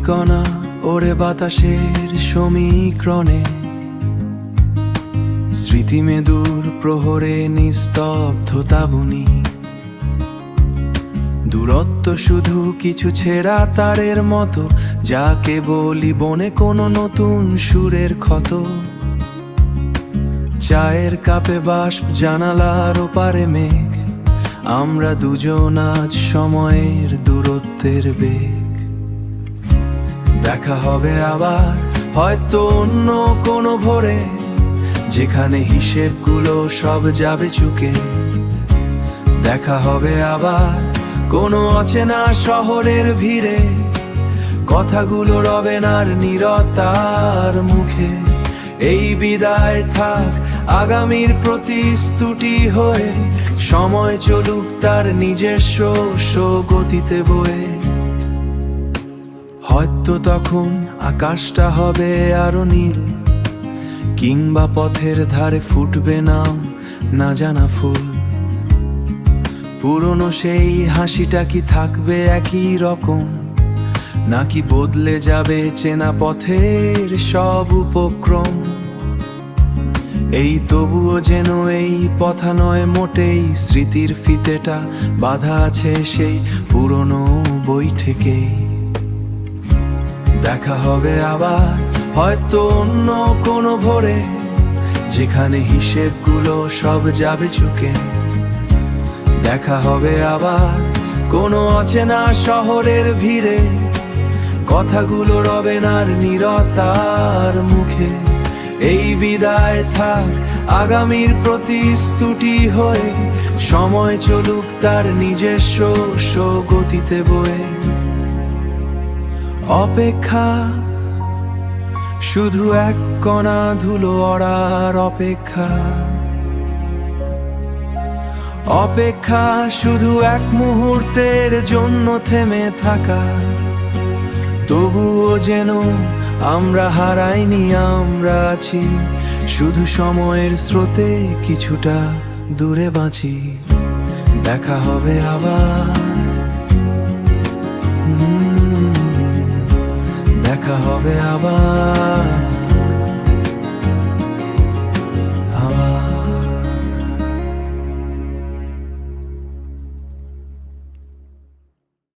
ধূলিকণা ওরে বাতাসের সমীকরণে, স্মৃতি মেদুর প্রহরে নিস্তব্ধতা বুনি। দূরত্ব শুধু কিছু ছেঁড়া তারের মতো, যাকে বলি বনে কোনো নতুন সুরের ক্ষত। চায়ের কাপে বাষ্প, জানালার ওপারে মেঘ, আমরা দুজন আজ সময়ের দূরত্বের বেগ। দেখা হবে আবার হয়তো অন্য কোনো ভোরে, যেখানে হিসেবগুলো সব যাবে চুকে। দেখা হবে আবার কোনো অচেনা শহরের ভিড়ে, কথাগুলো রবে না আর নীরবতার মুখে। এই বিদায় থাক আগামীর প্রতিশ্রুতি হয়ে, সময় চলুক তার নিজস্ব গতিতে বয়ে। হয়তো তখন আকাশটা হবে আরো নীল, কিংবা পথের ধারে ফুটবে নাম না জানা ফুল। পুরনো সেই হাসিটা কি থাকবে একই রকম, নাকি বদলে যাবে চেনা পথের সব উপক্রম? এই তবুও যেন এই পথা নয় মোটেই, স্মৃতির ফিতেটা বাঁধা আছে সেই পুরনো বই থেকেই। দেখা হবে আবার হয়তো অন্য কোনো ভোরে, যেখানে হিসেবগুলো সব যাবে চুকে। দেখা হবে আবার কোনো অচেনা শহরের ভিড়ে, কথাগুলো রবে না আর নীরবতার মুখে। এই বিদায় থাক আগামীর প্রতিশ্রুতি হয়ে, সময় চলুক তার নিজস্ব গতিতে বয়ে। অপেক্ষা শুধু এক কণা ধুলো ওড়ার অপেক্ষা, অপেক্ষা শুধু এক মুহূর্তের জন্য থেমে থাকা। তবুও যেন আমরা হারাইনি, আমরা আছি শুধু সময়ের স্রোতে কিছুটা দূরে বাঁচি। দেখা হবে আবার, দেখা হবে আবার।